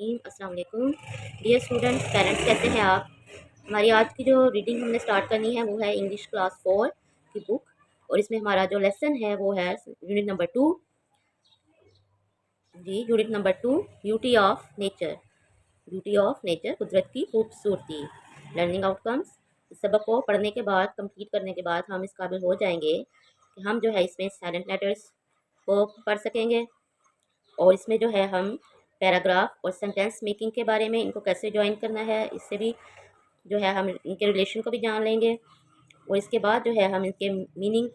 रहीम। अस्सलाम वालेकुम dear students, parents, कैसे हैं आप। हमारी आज की जो रीडिंग हमने स्टार्ट करनी है वो है इंग्लिश क्लास 4 की बुक, और इसमें हमारा जो लेसन है वो है यूनिट नंबर 2। जी, unit number 2, beauty of nature. Beauty of nature, कुदरत की खूबसूरती। लर्निंग आउटकम्स, इस सबक को पढ़ने के बाद, कंप्लीट करने के बाद हम इस काबिल हो जाएंगे कि हम जो है इसमें साइलेंट लेटर्स को पढ़ सकेंगे, और इसमें जो है हम पैराग्राफ और सेंटेंस मेकिंग के बारे में, इनको कैसे ज्वाइन करना है, इससे भी जो है हम इनके रिलेशन को भी जान लेंगे। और इसके बाद जो है हम इनके मीनिंग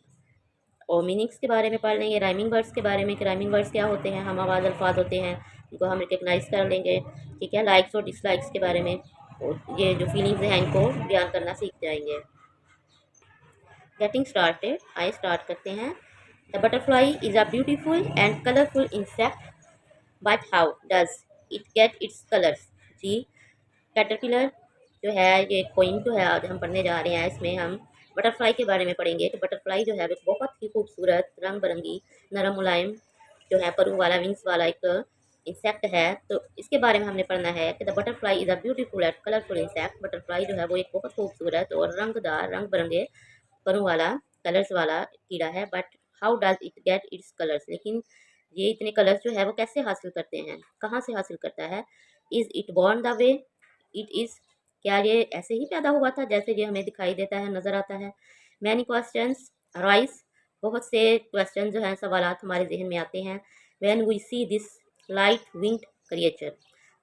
और मीनिंग्स के बारे में पढ़ लेंगे, राइमिंग वर्ड्स के बारे में कि राइमिंग वर्ड्स क्या होते हैं, हम आवाज़ अल्फाज होते हैं, इनको हम रिकग्नाइज कर लेंगे। ठीक है, लाइक्स और डिसलाइक्स के बारे में, और ये जो फीलिंग्स हैं इनको बयान करना सीख जाएंगे। गेटिंग स्टार्टेड, आइए स्टार्ट करते हैं। The butterfly is a beautiful and colourful insect, but how does it get its colours. जी, कैटरपिलर जो है, ये पोइम जो है आज हम पढ़ने जा रहे हैं, इसमें हम बटरफ्लाई के बारे में पढ़ेंगे कि बटरफ्लाई जो है वो बहुत ही खूबसूरत, रंग बिरंगी, नरम मुलायम जो है परू वाला, विंग्स वाला एक इंसेक्ट है। तो इसके बारे में हमने पढ़ना है कि the butterfly is a beautiful and colourful insect. Butterfly जो है वो एक बहुत खूबसूरत और रंगदार, रंग बिरंगे परों वाला, कलर्स वाला कीड़ा है। But how does it get its colours, लेकिन ये इतने कलर्स जो है वो कैसे हासिल करते हैं, कहाँ से हासिल करता है। Is it born the way it is, क्या ये ऐसे ही पैदा हुआ था जैसे ये हमें दिखाई देता है, नज़र आता है। मैनी क्वेश्चंस अराइज, बहुत से क्वेश्चन जो हैं, सवालात हमारे जहन में आते हैं। When we see this light winged creature,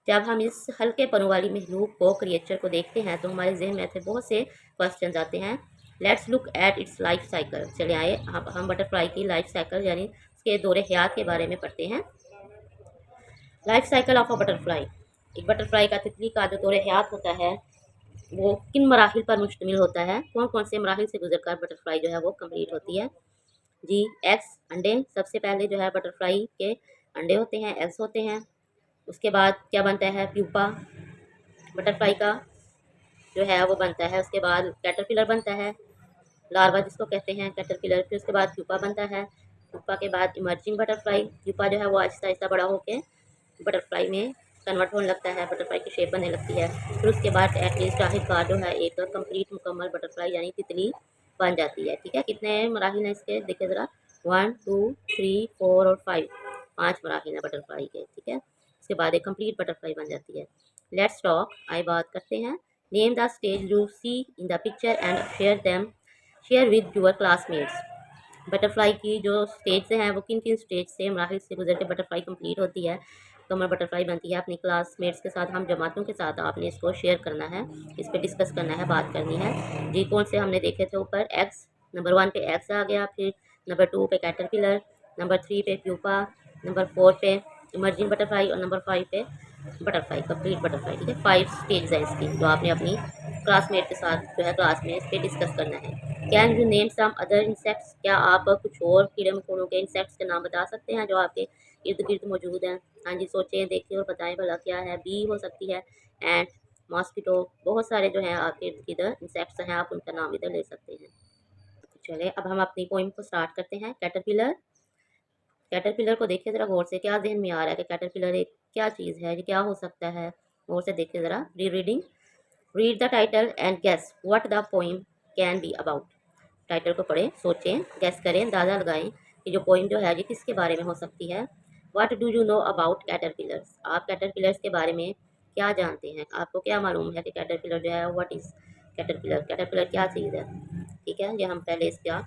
जब हम इस हल्के परों वाली मखलूक को, क्रिएचर को देखते हैं, तो हमारे जहन में ऐसे बहुत से क्वेश्चंस आते हैं। Let's look at its life cycle, चले आए हम बटरफ्लाई की लाइफ साइकिल यानी उसके दौरे हयात के बारे में पढ़ते हैं। Life cycle of a butterfly, एक बटरफ्लाई का, तितली का जो दौरे हयात होता है वो किन मराहिल पर मुश्तमिल होता है, कौन कौन से मराहिल से गुजरकर बटरफ्लाई जो है वो कंप्लीट होती है। जी, एग्स, अंडे, सबसे पहले जो है बटरफ्लाई के अंडे होते हैं, एग्स होते हैं। उसके बाद क्या बनता है, प्यूपा बटरफ्लाई का जो है वो बनता है। उसके बाद कैटरपिलर बनता है, लार्वा जिसको कहते हैं कैटरपिलर। फिर उसके बाद प्यूपा बनता है, प्यूपा के बाद इमर्जिंग बटरफ्लाई। प्यूपा जो है वो आहिस्ता आहिस्ता बड़ा होकर बटरफ्लाई में कन्वर्ट होने लगता है, बटरफ्लाई की शेप बनने लगती है। फिर उसके बाद एटलीस्ट आखिरकार जो है एक कंप्लीट मुकम्मल बटरफ्लाई यानी तितली बन जाती है। ठीक है, कितने मराहिल हैं इसके, देखिए ज़रा, 1 2 3 4 और 5, 5 मराहिल हैं बटरफ्लाई के। ठीक है, उसके बाद एक कंप्लीट बटरफ्लाई बन जाती है। लेट्स टॉक, आइए बात करते हैं। Name the stage you see in the picture and share with your classmates. Butterfly की जो स्टेज हैं वो किन किन स्टेज से, मराहिल से गुजर के बटरफ्लाई कंप्लीट होती है, तो हमारी बटरफ्लाई बनती है। अपनी क्लासमेट्स के साथ, हम जमातों के साथ आपने इसको शेयर करना है, इस पर डिस्कस करना है, बात करनी है। जी, कौन से हमने देखे थे ऊपर, एग्स, नंबर 1 पे एग्स आ गया, फिर नंबर 2 पे कैटरपिलर, नंबर 3 पे प्यूपा, नंबर 4 पे इमर्जिंग बटरफ्लाई, और नंबर 5 पे बटरफ्लाई, कंप्लीट बटरफ्लाई। ठीक है, 5 स्टेज है इसकी, जो आपने अपनी क्लासमेट के साथ जो है क्लास में इस पर डिस्कस करना है। Can you name some other insects, क्या आप कुछ और कीड़े मकोड़ों के इंसेक्ट्स के नाम बता सकते हैं जो आपके इर्द गिर्द मौजूद हैं। हाँ जी, सोचें, देखें और बताएं भला क्या है। बी हो सकती है, एंड, मॉस्किटो, बहुत सारे जो हैं आपके इर्द गिर्द इंसेक्ट्स हैं, आप उनका नाम इधर ले सकते हैं। चलें, अब हम अपनी पोइम को स्टार्ट करते हैं। कैटरपिलर, कैटरपिलर को देखिए ज़रा गौर से, क्या जहन में आ रहा है कि कैटरपिलर एक क्या चीज़ है, ये क्या हो सकता है। गौर से देखिए ज़रा, re reading, read the title and guess what the poem can be about. Title को पढ़ें, सोचें, गेस करें, अंदाज़ा लगाएं कि जो पोइम जो है ये किसके बारे में हो सकती है। What do you know about caterpillars, आप कैटरपिलर्स के बारे में क्या जानते हैं, आपको क्या मालूम है कि कैटरपिलर जो है, व्हाट इज़ कैटरपिलर, कैटरपिलर क्या चीज़ है। ठीक है, ये हम पहले इसका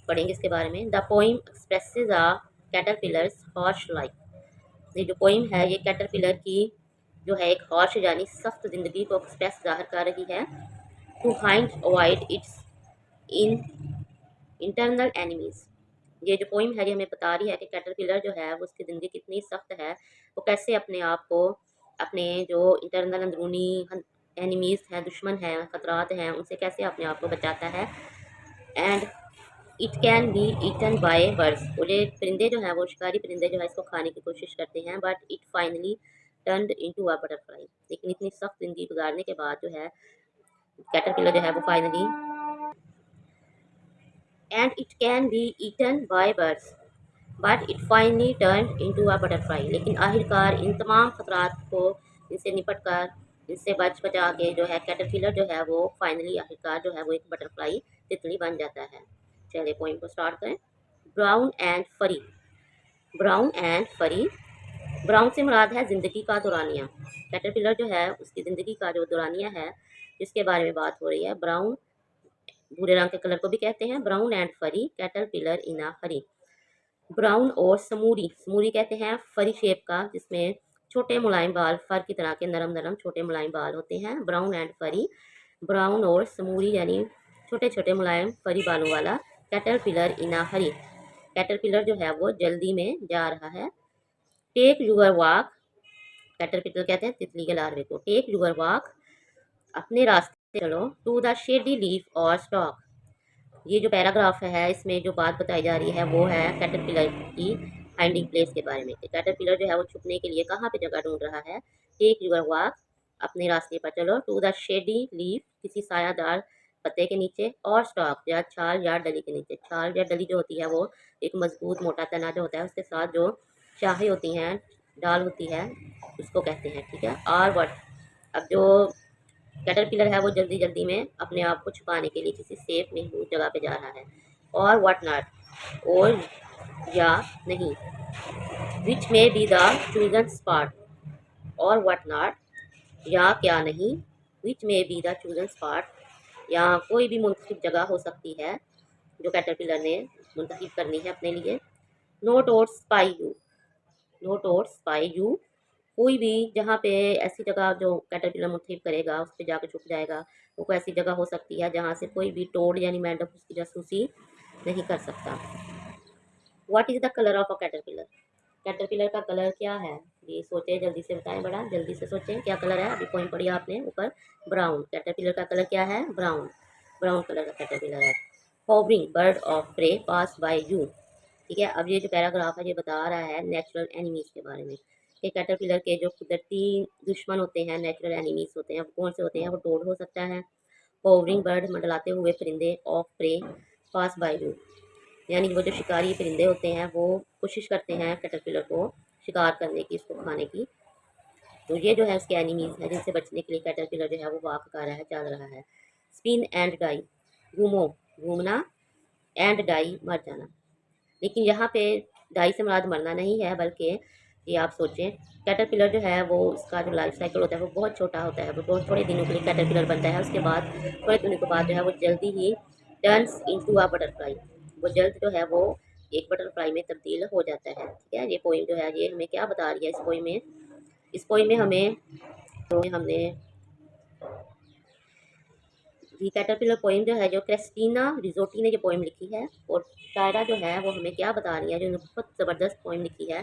पढ़ेंगे इसके बारे में। The poem expresses a caterpillar's harsh life, ये जो पोइम है ये कैटरपिलर की जो है एक हॉर्श यानी सख्त ज़िंदगी को एक्सप्रेस ज़ाहिर कर रही है। To hide avoid its in internal enemies, ये जो पोइम है ये हमें बता रही है कि कैटरपिलर जो है वो उसकी ज़िंदगी कितनी सख्त है, वो कैसे अपने आप को, अपने जो इंटरनल अंदरूनी एनिमीज़ हैं, दुश्मन हैं, ख़तरात हैं, उनसे कैसे अपने आप को बचाता है। And it can be eaten by birds, और ये परिंदे जो हैं वो शिकारी परिंदे जो है इसको खाने की कोशिश करते हैं। But it finally turned into a butterfly, लेकिन इतनी सख्त ज़िंदगी गुजारने के बाद जो है कैटरपिलर जो है वो finally, and it can be eaten by birds but it finally turn into a butterfly, लेकिन आखिरकार इन तमाम खतरात को इनसे निपट कर, इससे बच बचा के जो है कैटरपिलर जो है वो फाइनली आखिरकार जो है वो एक बटरफ्लाई तितली बन जाता है। चलिए पोइम को स्टार्ट करें। ब्राउन एंड फरी। ब्राउन एंड फरी। ब्राउन से मुराद है ज़िंदगी का दौरानिया। कैटरपिलर जो है उसकी ज़िंदगी का जो दौरानिया है जिसके बारे में बात हो रही है। ब्राउन भूरे रंग के कलर को भी कहते हैं। ब्राउन एंड फरी कैटरपिलर इन अ फरी। ब्राउन और समूरी। समूरी कहते हैं फरी शेप का जिसमें छोटे मुलायम बाल, फर की तरह के नरम नरम छोटे मुलायम बाल होते हैं। ब्राउन एंड फरी। ब्राउन और समूरी यानी छोटे छोटे मुलायम फरी बालों वाला कैटरपिलर इन अ हरी। कैटरपिलर जो है वो जल्दी में जा रहा है। Take your walk. कैटरपिलर कहते हैं तितली के लार्वे को। टेक यूर वॉक, अपने रास्ते चलो। टू द शेडी लीफ और स्टॉक। ये जो पैराग्राफ है इसमें जो बात बताई जा रही है वो है कैटरपिलर की हाइडिंग प्लेस के बारे में। कैटरपिलर जो है वो छुपने के लिए कहाँ पे जगह ढूंढ रहा है। टेक यूर वॉक, अपने रास्ते पर चलो। टू द शेडी लीफ, किसी सायादार पत्ते के नीचे। और स्टॉक या छाल या डली के नीचे। छाल या डली जो होती है वो एक मजबूत मोटा तना जो होता है उसके साथ जो शाखें होती हैं, डाल होती है, उसको कहते हैं। ठीक है। और वट, अब जो कैटरपिलर है वो जल्दी जल्दी में अपने आप को छुपाने के लिए किसी सेफ महफूज जगह पे जा रहा है। और व्हाट नॉट, और या नहीं। विच में बी द चूजन स्पॉट। और व्हाट नॉट, या क्या नहीं। विच में बी द चूजन स्पॉट, या कोई भी मुंतखब जगह हो सकती है जो कैटरपिलर ने मुंतखब करनी है अपने लिए। नोट और स्पाई यू। नोट और स्पाई यू, कोई भी जहाँ पे ऐसी जगह जो कैटरपिलर मुंतखब करेगा उस पर जाकर छुप जाएगा। वो कोई ऐसी जगह हो सकती है जहाँ से कोई भी टोड यानी मेंढक उसकी जासूसी नहीं कर सकता। What is the colour of a caterpillar. Caterpillar का कलर क्या है, ये सोचें, जल्दी से बताएं, बड़ा जल्दी से सोचें क्या कलर है। अभी पॉइंट पढ़ी आपने ऊपर, ब्राउन। कैटरपिलर का कलर क्या है, ब्राउन। ब्राउन कलर का कैटरपिलर है। Hovering bird of prey pass by you. ठीक है। अब ये जो पैराग्राफ है ये बता रहा है नेचुरल एनिमीज के बारे में कि कैटरपिलर के जो कुदरती दुश्मन होते हैं, नेचुरल एनिमीज होते हैं, वो कौन से होते हैं। वो टोड हो सकता है। होवरिंग बर्ड, मंडलाते हुए परिंदे। Of prey, pass by you, यानी वो जो शिकारी परिंदे होते हैं वो कोशिश करते हैं कैटरपिलर को शिकार करने की, इसको खाने की। तो ये जो है उसके एनिमीज है जिनसे बचने के लिए कैटरपिलर जो है वो वॉक कर रहा है, चल रहा है। स्पिन एंड डाई, घूमो, घूमना, एंड डाई, मर जाना। लेकिन यहाँ पे डाई से मुराद मरना नहीं है, बल्कि ये आप सोचें कैटरपिलर जो है वो उसका जो लाइफ साइकिल होता है वो बहुत छोटा होता है। वो बहुत थोड़े दिनों के लिए कैटरपिलर बनता है। उसके बाद थोड़े दिनों के बाद जो है वो जल्दी ही टर्न्स इनटू अ बटरफ्लाई। वो जल्द जो है वो एक बटरफ्लाई में तब्दील हो जाता है। ठीक है। ये पोइम जो है ये हमें क्या बता रही है इस पोइम में। इस पोइम में हमें तो हमने ये कैटरपिलर पोइम जो है जो क्रिस्टीना रिजोटी ने जो पोइम लिखी है, और शायरा जो है वो हमें क्या बता रही है, जो बहुत ज़बरदस्त पोइम लिखी है,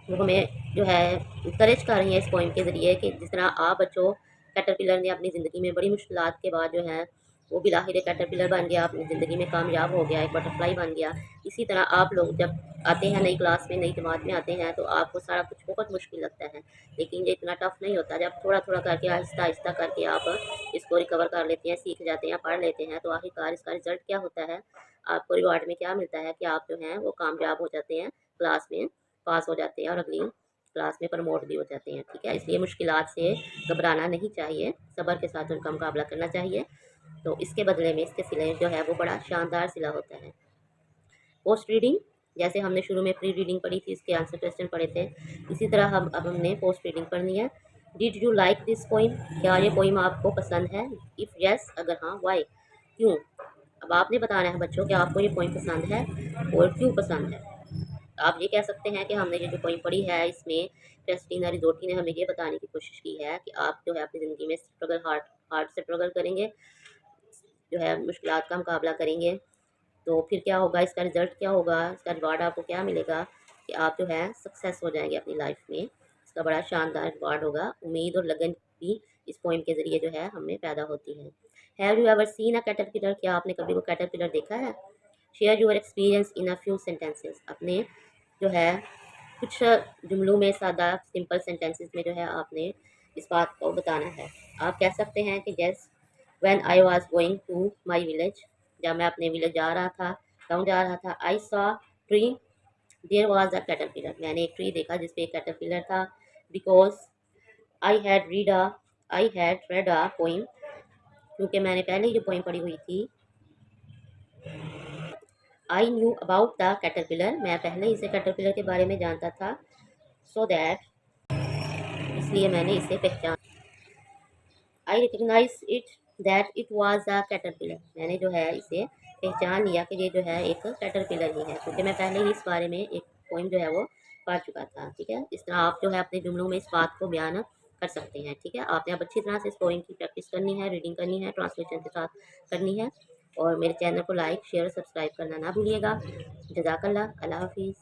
वो हमें जो है इंकरेज कर रही है इस पोइम के ज़रिए कि जिस तरह आप बच्चों, कैटरपिलर ने अपनी ज़िंदगी में बड़ी मुश्किलात के बाद जो है वो बिलाखिर एक कैटरपिलर बन गया, अपनी ज़िंदगी में कामयाब हो गया, एक बटरफ्लाई बन गया। इसी तरह आप लोग जब आते हैं नई क्लास में, नई जमात में आते हैं तो आपको सारा कुछ बहुत मुश्किल लगता है, लेकिन ये इतना टफ नहीं होता। जब थोड़ा थोड़ा करके आहिस्ता आहिस्ता करके आप इसको रिकवर कर लेते हैं, सीख जाते हैं, पढ़ लेते हैं, तो आखिरकार इसका रिजल्ट क्या होता है, आपको रिवार्ड में क्या मिलता है कि आप जो हैं वो कामयाब हो जाते हैं, क्लास में पास हो जाते हैं और अगली क्लास में प्रमोट भी हो जाते हैं। ठीक है। इसलिए मुश्किलात से घबराना नहीं चाहिए, सब्र के साथ उनका मुकाबला करना चाहिए। तो इसके बदले में इसके सिले जो है वो बड़ा शानदार सिला होता है। पोस्ट रीडिंग, जैसे हमने शुरू में प्री रीडिंग पढ़ी थी, इसके आंसर क्वेश्चन पढ़े थे, इसी तरह हमने पोस्ट रीडिंग पढ़नी है। Did you like this poem, क्या ये पोइम आपको पसंद है। इफ़ यस, अगर हाँ, वाई, क्यों। अब आपने बताना है बच्चों कि आपको ये पोइम पसंद है और क्यों पसंद है। आप ये कह सकते हैं कि हमने ये जो पोइम पढ़ी है इसमें क्रिस्टीना रिजोटी ने हमें ये बताने की कोशिश की है कि आप जो है अपनी ज़िंदगी में स्ट्रगल, हार्ड हार्ड से स्ट्रगल करेंगे, जो है मुश्किलात का मुकाबला करेंगे, तो फिर क्या होगा, इसका रिज़ल्ट क्या होगा, इसका रिवार्ड आपको क्या मिलेगा कि आप जो है सक्सेस हो जाएंगे अपनी लाइफ में। इसका बड़ा शानदार रिवार्ड होगा। उम्मीद और लगन भी इस पोइम के ज़रिए जो है हमें पैदा होती है। Have you ever seen a caterpillar, क्या आपने कभी वो कैटरपिलर देखा है। Share your experience in a few sentences, अपने जो है कुछ जुमलों में, सादा सिंपल सेंटेंसेस में जो है आपने इस बात को बताना है। आप कह सकते हैं कि जैस when I was going to my village, जब मैं अपने विलेज जा रहा था, गाँव जा रहा था। I saw tree, there was a caterpillar, मैंने एक ट्री देखा जिस पे एक कैटरपिलर था। Because I had read a poem, क्योंकि मैंने पहले ही जो पोइम पढ़ी हुई थी। I knew about the caterpillar, मैं पहले ही इसे कैटरपिलर के बारे में जानता था। सो दैट, इसलिए मैंने इसे पहचान। I recognise it that it was a caterpillar, मैंने जो है इसे पहचान लिया कि ये जो है एक कैटरपिलर ही है, क्योंकि मैं पहले ही इस बारे में एक पोइम जो है वो पढ़ चुका था। ठीक है, इस तरह आप जो है अपने जुमलों में इस बात को बयान कर सकते हैं। ठीक है, आपने अब अच्छी तरह से इस पोइम की प्रैक्टिस करनी है, रीडिंग करनी है, ट्रांसलेशन के साथ करनी है। और मेरे चैनल को लाइक शेयर और सब्सक्राइब करना ना भूलिएगा। जज़ाकल्लाह, अल्लाह हाफिज़।